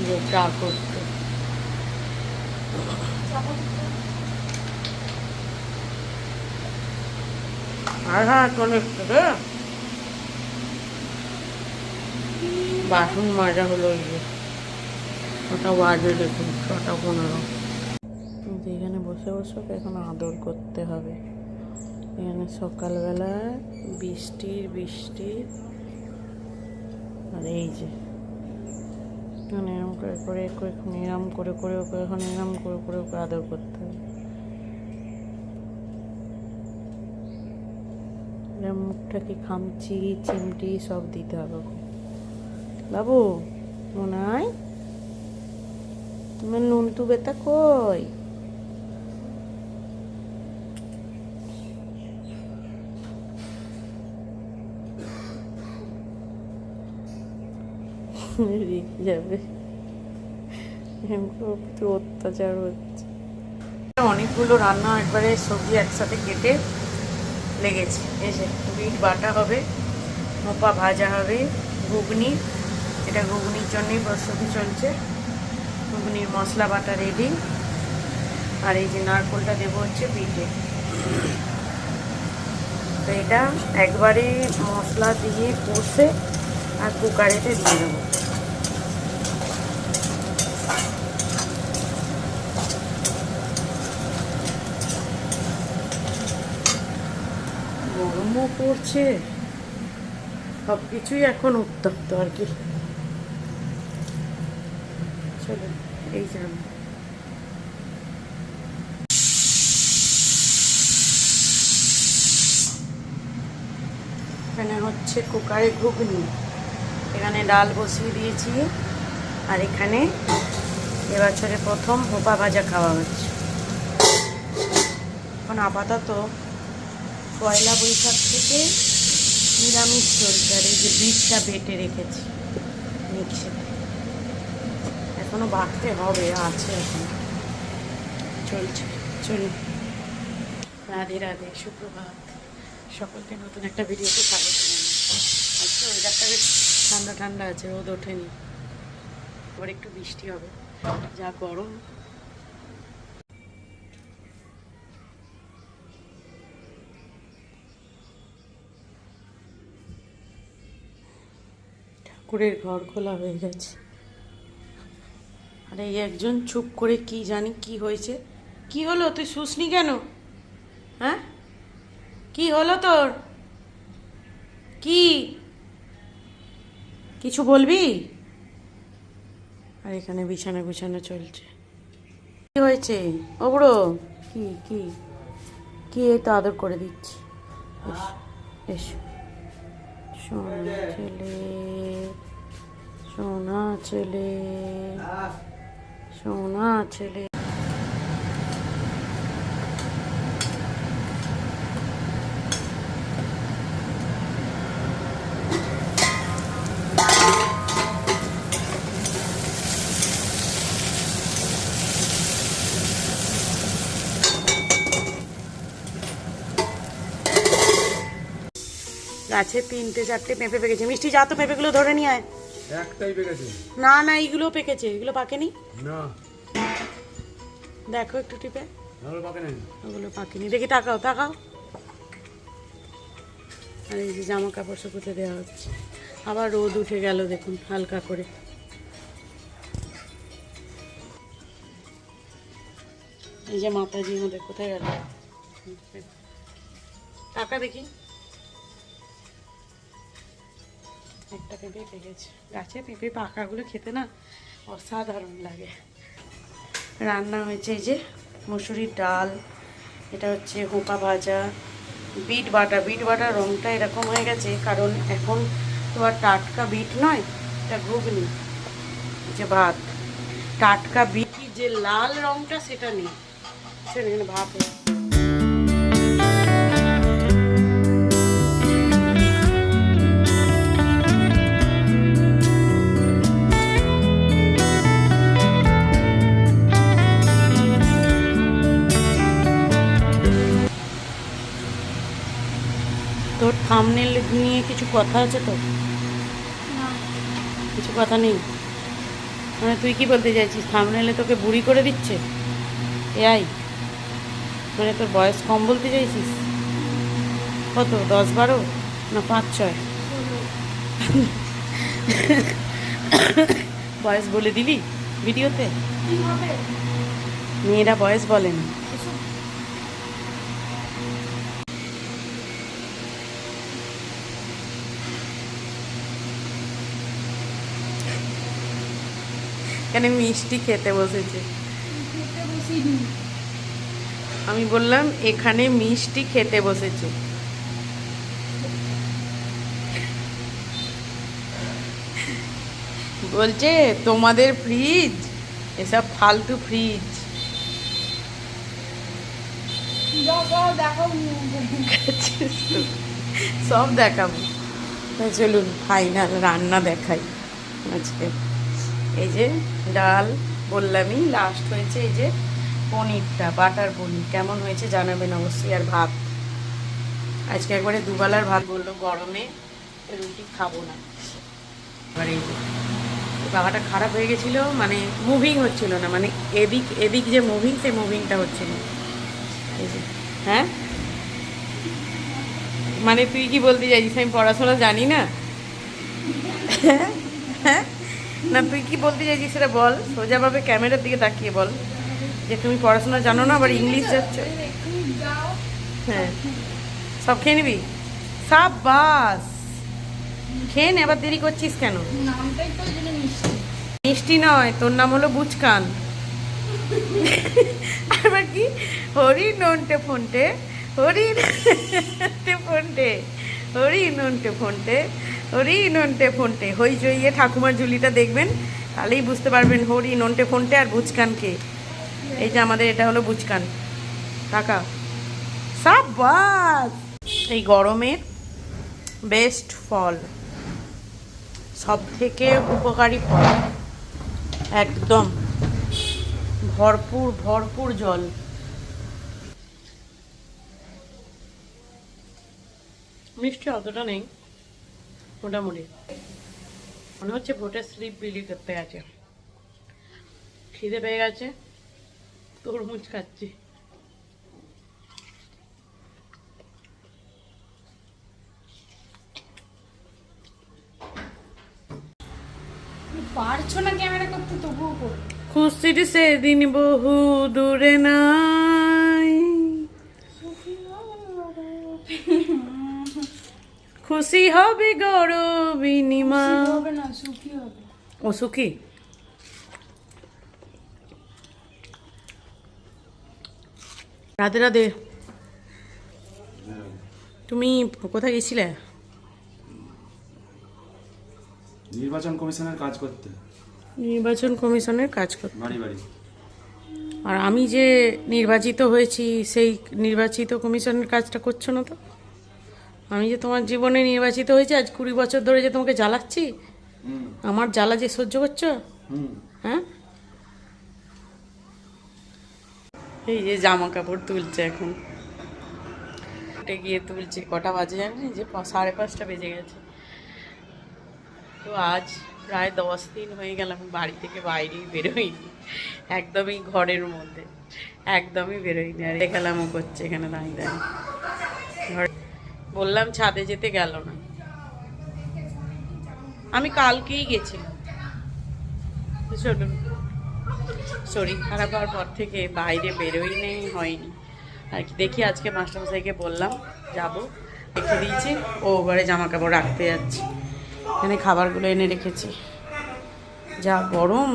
যে চা করতে। আর হ্যাঁ চলে এসছে রে, বাসন মাজা হলো। এই যে ওটা বাজে দেখুন 6টা 15। এখানে বসে বসে এখন আদর করতে হবে। এখানে সকালবেলায় বৃষ্টি আর এই যে এখন এরম করে এখন এরম করে ওকে এখন এরম করে ওকে আদর করতে হবে। মুখটা কি খামচি চিমটি সব দিতে হবে ওকে। বাবু মনে হয় তোমার নুনটু বেটা কই? যাবে একটু অত্যাচার হচ্ছে। অনেকগুলো রান্না একবারে সবজি একসাথে কেটে লেগেছে। এই যে বিট বাটা হবে, মোপা ভাজা হবে, ঘুগনি, এটা ঘুগনির জন্যই প্রস্তুতি চলছে। ঘুগনির মশলা বাটা রেডি। আর এই যে নারকোলটা দেবো হচ্ছে বিটে। তো এটা একবারে মশলা দিয়ে কষে আর কুকারেতে দিয়ে দেবো। গরমও পড়ছে, সব কিছুই এখন উত্তপ্ত আর কি। চলো এই যে এখানে হচ্ছে কুকারে ঘুগনি, এখানে ডাল বসিয়ে দিয়েছি, আর এখানে এবছরে প্রথম হোপা ভাজা খাওয়া হচ্ছে। এখন আপাতত পয়লা বৈশাখ থেকে নিরামিষ চলছে। আর এই যে বিটটা বেটে রেখেছি মিক্সে, এখনো বাটতে হবে, আছে এখন চলছে। চলুন, রাধে রাধে, সুপ্রভাত সকলকে। নতুন একটা ভিডিওতে স্বাগত জানাই। আজকে ওয়েদারটা বেশ ঠান্ডা ঠান্ডা আছে, রোদ ওঠেনি, আবার একটু বৃষ্টি হবে, যা গরম। ঠাকুরের ঘর খোলা হয়ে গেছে। আর এই একজন চুপ করে কি জানি কি হয়েছে। কি হলো, তুই শুসনি কেন? হ্যাঁ কি হলো তোর? কি কিছু বলবি? আর এখানে বিছানা চলছে। কি হয়েছে ওবড়ো? কি কি কি? এই তো আদর করে দিচ্ছি। এসো সোনা ছেলে, সোনা ছেলে, সোনা ছেলে। গাছে 3-4টে পেঁপে পেকেছে। মিষ্টি যা তো পেঁপেগুলো ধরে নিয়ে আয়। একটাই পেকেছে। না না, এইগুলো পেকেছে, এগুলো পাকেনি। না দেখো একটু টিপে, ওগুলো পাকেনি। ওগুলো পাকেনি, দেখি তাকাও। আর এই যে জামা কাপড় শুকোতে দেওয়া হচ্ছে। আবার রোদ উঠে গেল দেখুন হালকা করে। এই যে মাতাজি আমাদের কোথায় গেল? টাকা দেখি। একটা পেঁপে পেকেছে। গাছে পেঁপে পাকাগুলো খেতে না অসাধারণ লাগে। রান্না হয়েছে এই যে মুসুরির ডাল, এটা হচ্ছে হোপা ভাজা, বিট বাটা রঙটা এরকম হয়ে গেছে কারণ এখন তো আর টাটকা বিট নয়, এটা ঘুগনি। যে ভাত, টাটকা বিটি যে লাল রঙটা সেটা নেই, সেখানে ভাত। তোর থাম্বনেল নিয়ে কিছু কথা আছে তো? কিছু কথা নেই। মানে তুই কি বলতে চাইছিস, থাম্বনেলে তোকে বুড়ি করে দিচ্ছে এআই? মানে তোর বয়স কম বলতে চাইছিস? কত, 10-12 না 5-6? বয়স বলে দিলি ভিডিওতে? মেয়েরা বয়স বলে না। এখানে মিষ্টি খেতে বসেছে। আমি বললাম এখানে মিষ্টি খেতে বসেছে। বলছে তোমাদের ফ্রিজ, এসব ফালতু ফ্রিজ। সব দেখাবো। চলুন ফাইনাল রান্না দেখাই আজকে। এই যে ডাল বললামই, লাস্ট হয়েছে এই যে পনিরটা, বাটার পনির। কেমন হয়েছে জানাবেন অবশ্যই। আর ভাত আজকে একবারে দুবেলার ভাত। বললো গরমে রুটি খাবো না। এবার এই যে পাখাটা খারাপ হয়ে গেছিলো, মানে মুভিং হচ্ছিল না, মানে এদিক এদিক যে মুভিং, সেই মুভিংটা হচ্ছিল। এই যে হ্যাঁ, মানে তুই কি বলতে চাইছিস আমি পড়াশোনা জানি না? হ্যাঁ না, তুই কি বলতে চাইছিস সেটা বল, সোজাভাবে ক্যামেরার দিকে তাকিয়ে বল যে তুমি পড়াশোনা জানো না, আবার ইংলিশ যাচ্ছ। হ্যাঁ, সব খেয়ে নিবি? সাবাস, খেয়ে নে, আবার দেরি করছিস কেন? মিষ্টি নয়, তোর নাম হলো বুচকান। আবার কি হরি নন্টে ফোনটে, হরি নন্টে ফোনটে, হরি নন্টে ফোনটে, হরি নন্টে ফোনটে। হইচইয়ে ঠাকুমার ঝুলিটা দেখবেন, তাহলেই বুঝতে পারবেন হরি নন্টে ফোনটে আর বুচকানকে। এই যে আমাদের এটা হলো বুচকান কাকা। সাবাস। এই গরমের বেস্ট ফল, সব থেকে উপকারী ফল, একদম ভরপুর ভরপুর জল। মিষ্টি অতটা নেই, মোটামুটি মনে হচ্ছে ভোটের স্লিপ বিলি করতে গেছে। খিদে পেয়ে গেছে, তরমুজ খাচ্ছি। পারছো না ক্যামেরা করতে, তবুও করো। খুশির সেদিন বহু দূরে নাই, খুশি হবে গৌরবিনীমা। হবে না, সুখী হবে। ও সুখী। রাধে রাধে। তুমি কোথায় গেছিলে? নির্বাচন কমিশনের কাজ করতে। নির্বাচন কমিশনের কাজ করতে। বাড়ি বাড়ি। আর আমি যে নির্বাচিত হয়েছি, সেই নির্বাচিত কমিশনের কাজটা করছো না তো? আমি যে তোমার জীবনে নির্বাচিত হয়েছি, আজ 20 বছর ধরে যে তোমাকে জ্বালাচ্ছি, আমার জ্বালা যে সহ্য করছো, হ্যাঁ? এই যে জামা কাপড় তুলছে এখন, উঠে গিয়ে তুলছে। কটা বাজে জানি, যে 5:30 বেজে গেছে। তো আজ প্রায় 10 দিন হয়ে গেল আমি বাড়ি থেকে বাইরেই বেরোইনি, একদমই ঘরের মধ্যে, একদমই বেরোইনি। আর গেলামও করছে এখানে দাঁড়িয়ে দাঁড়িয়ে। বললাম ছাদে যেতে গেল না। আমি কালকেই গেছিলাম। চলুন, শরীর খারাপ হওয়ার পর থেকে বাইরে বেরোই নেই, হয়নি আর কি। দেখি আজকে মাস্টারমশাইকে বললাম যাব, রেখে দিয়েছি। ও ঘরে জামা কাপড় রাখতে যাচ্ছি, এখানে খাবারগুলো এনে রেখেছি। যা গরম,